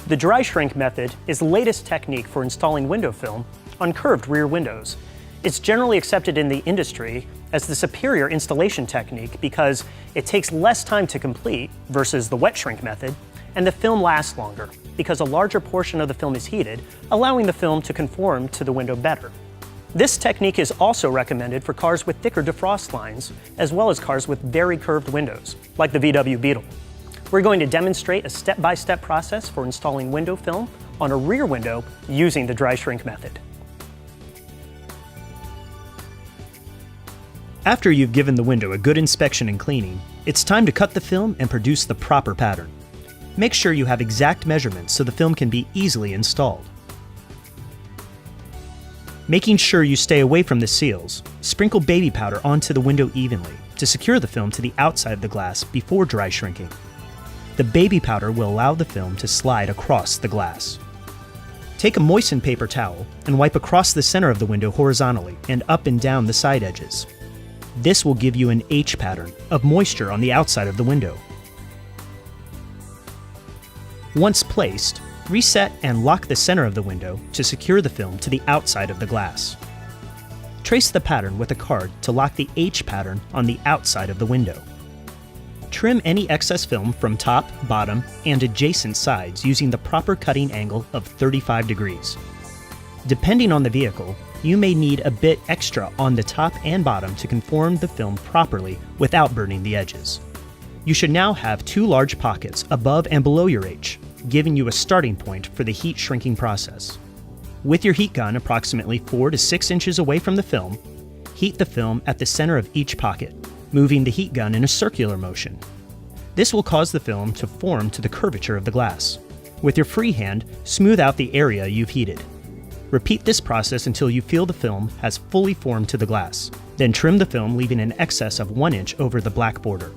The dry shrink method is the latest technique for installing window film on curved rear windows. It's generally accepted in the industry as the superior installation technique because it takes less time to complete versus the wet shrink method, and the film lasts longer because a larger portion of the film is heated, allowing the film to conform to the window better. This technique is also recommended for cars with thicker defrost lines, as well as cars with very curved windows, like the VW Beetle. We're going to demonstrate a step-by-step process for installing window film on a rear window using the dry shrink method. After you've given the window a good inspection and cleaning, it's time to cut the film and produce the proper pattern. Make sure you have exact measurements so the film can be easily installed. Making sure you stay away from the seals, sprinkle baby powder onto the window evenly to secure the film to the outside of the glass before dry shrinking. The baby powder will allow the film to slide across the glass. Take a moistened paper towel and wipe across the center of the window horizontally and up and down the side edges. This will give you an H pattern of moisture on the outside of the window. Once placed, reset and lock the center of the window to secure the film to the outside of the glass. Trace the pattern with a card to lock the H pattern on the outside of the window. Trim any excess film from top, bottom, and adjacent sides using the proper cutting angle of 35 degrees. Depending on the vehicle, you may need a bit extra on the top and bottom to conform the film properly without burning the edges. You should now have two large pockets above and below your H, giving you a starting point for the heat shrinking process. With your heat gun approximately 4 to 6 inches away from the film, heat the film at the center of each pocket, moving the heat gun in a circular motion. This will cause the film to form to the curvature of the glass. With your free hand, smooth out the area you've heated. Repeat this process until you feel the film has fully formed to the glass. Then trim the film, leaving an excess of 1 inch over the black border.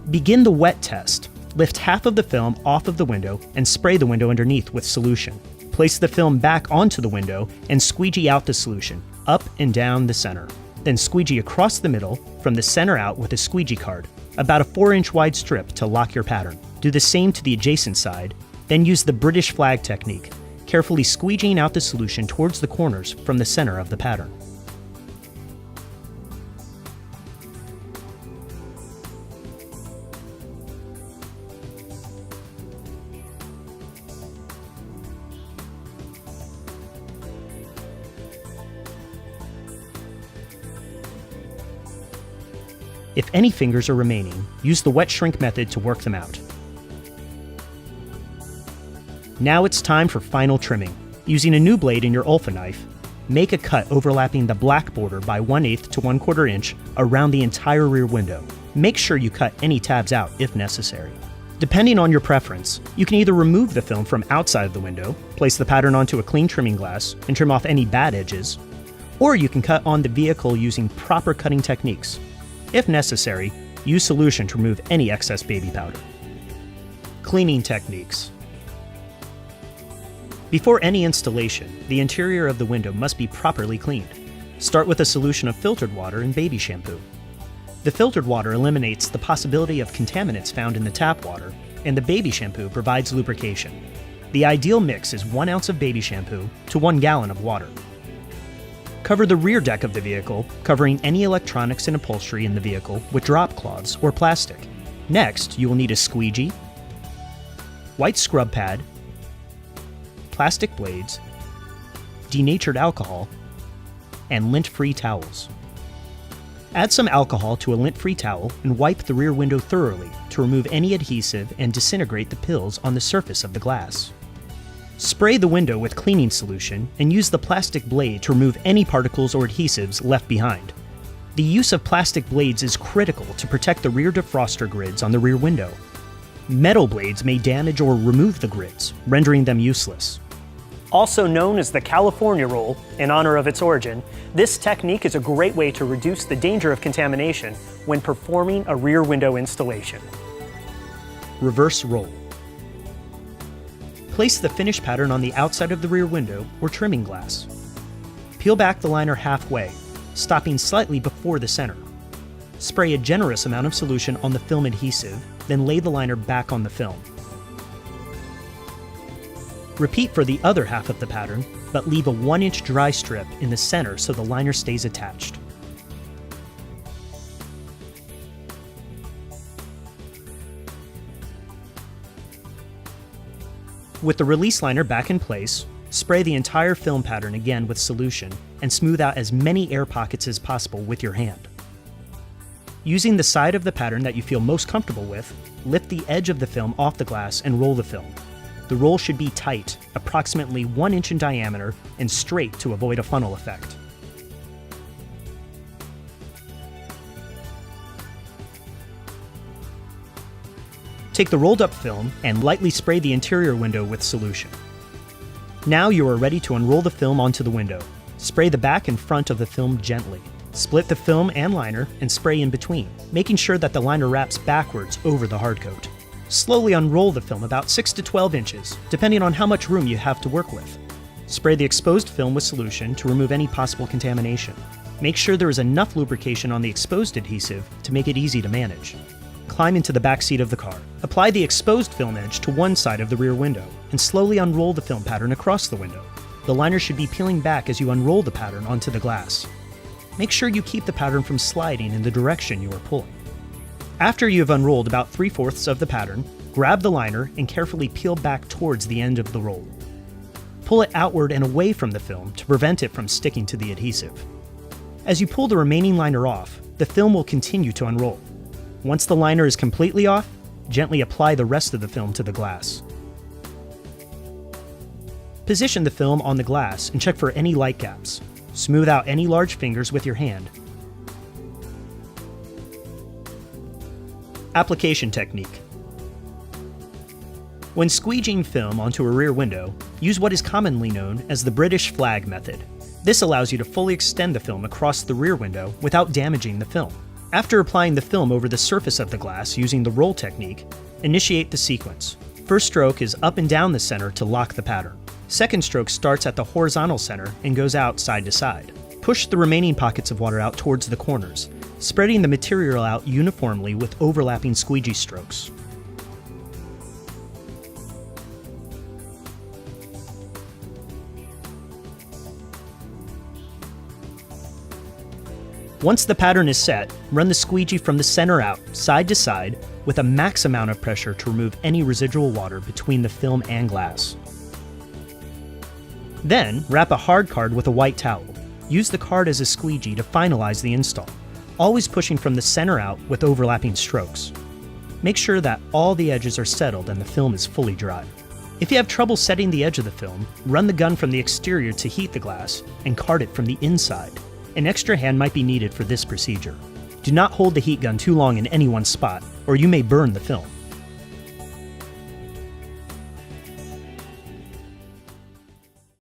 Begin the wet test. Lift half of the film off of the window and spray the window underneath with solution. Place the film back onto the window and squeegee out the solution, up and down the center. Then squeegee across the middle, from the center out with a squeegee card, about a 4-inch wide strip to lock your pattern. Do the same to the adjacent side, then use the British flag technique, carefully squeegeeing out the solution towards the corners from the center of the pattern. If any fingers are remaining, use the wet shrink method to work them out. Now it's time for final trimming. Using a new blade in your Olfa knife, make a cut overlapping the black border by 1/8 to 1/4 inch around the entire rear window. Make sure you cut any tabs out if necessary. Depending on your preference, you can either remove the film from outside of the window, place the pattern onto a clean trimming glass, and trim off any bad edges, or you can cut on the vehicle using proper cutting techniques. If necessary, use solution to remove any excess baby powder. Cleaning techniques. Before any installation, the interior of the window must be properly cleaned. Start with a solution of filtered water and baby shampoo. The filtered water eliminates the possibility of contaminants found in the tap water, and the baby shampoo provides lubrication. The ideal mix is 1 ounce of baby shampoo to 1 gallon of water. Cover the rear deck of the vehicle, covering any electronics and upholstery in the vehicle with drop cloths or plastic. Next, you will need a squeegee, white scrub pad, plastic blades, denatured alcohol, and lint-free towels. Add some alcohol to a lint-free towel and wipe the rear window thoroughly to remove any adhesive and disintegrate the pills on the surface of the glass. Spray the window with cleaning solution and use the plastic blade to remove any particles or adhesives left behind. The use of plastic blades is critical to protect the rear defroster grids on the rear window. Metal blades may damage or remove the grids, rendering them useless. Also known as the California roll, in honor of its origin, this technique is a great way to reduce the danger of contamination when performing a rear window installation. Reverse roll. Place the finished pattern on the outside of the rear window or trimming glass. Peel back the liner halfway, stopping slightly before the center. Spray a generous amount of solution on the film adhesive then lay the liner back on the film. Repeat for the other half of the pattern, but leave a 1-inch dry strip in the center so the liner stays attached. With the release liner back in place, spray the entire film pattern again with solution and smooth out as many air pockets as possible with your hand. Using the side of the pattern that you feel most comfortable with, lift the edge of the film off the glass and roll the film. The roll should be tight, approximately 1 inch in diameter, and straight to avoid a funnel effect. Take the rolled up film and lightly spray the interior window with solution. Now you are ready to unroll the film onto the window. Spray the back and front of the film gently. Split the film and liner and spray in between, making sure that the liner wraps backwards over the hardcoat. Slowly unroll the film about 6 to 12 inches, depending on how much room you have to work with. Spray the exposed film with solution to remove any possible contamination. Make sure there is enough lubrication on the exposed adhesive to make it easy to manage. Climb into the back seat of the car. Apply the exposed film edge to one side of the rear window and slowly unroll the film pattern across the window. The liner should be peeling back as you unroll the pattern onto the glass. Make sure you keep the pattern from sliding in the direction you are pulling. After you have unrolled about 3/4 of the pattern, grab the liner and carefully peel back towards the end of the roll. Pull it outward and away from the film to prevent it from sticking to the adhesive. As you pull the remaining liner off, the film will continue to unroll. Once the liner is completely off, gently apply the rest of the film to the glass. Position the film on the glass and check for any light gaps. Smooth out any large fingers with your hand. Application technique. When squeegeeing film onto a rear window, use what is commonly known as the British flag method. This allows you to fully extend the film across the rear window without damaging the film. After applying the film over the surface of the glass using the roll technique, initiate the sequence. First stroke is up and down the center to lock the pattern. Second stroke starts at the horizontal center and goes out side to side. Push the remaining pockets of water out towards the corners, spreading the material out uniformly with overlapping squeegee strokes. Once the pattern is set, run the squeegee from the center out, side to side, with a max amount of pressure to remove any residual water between the film and glass. Then, wrap a hard card with a white towel. Use the card as a squeegee to finalize the install, always pushing from the center out with overlapping strokes. Make sure that all the edges are settled and the film is fully dry. If you have trouble setting the edge of the film, run the gun from the exterior to heat the glass and card it from the inside. An extra hand might be needed for this procedure. Do not hold the heat gun too long in any one spot, or you may burn the film.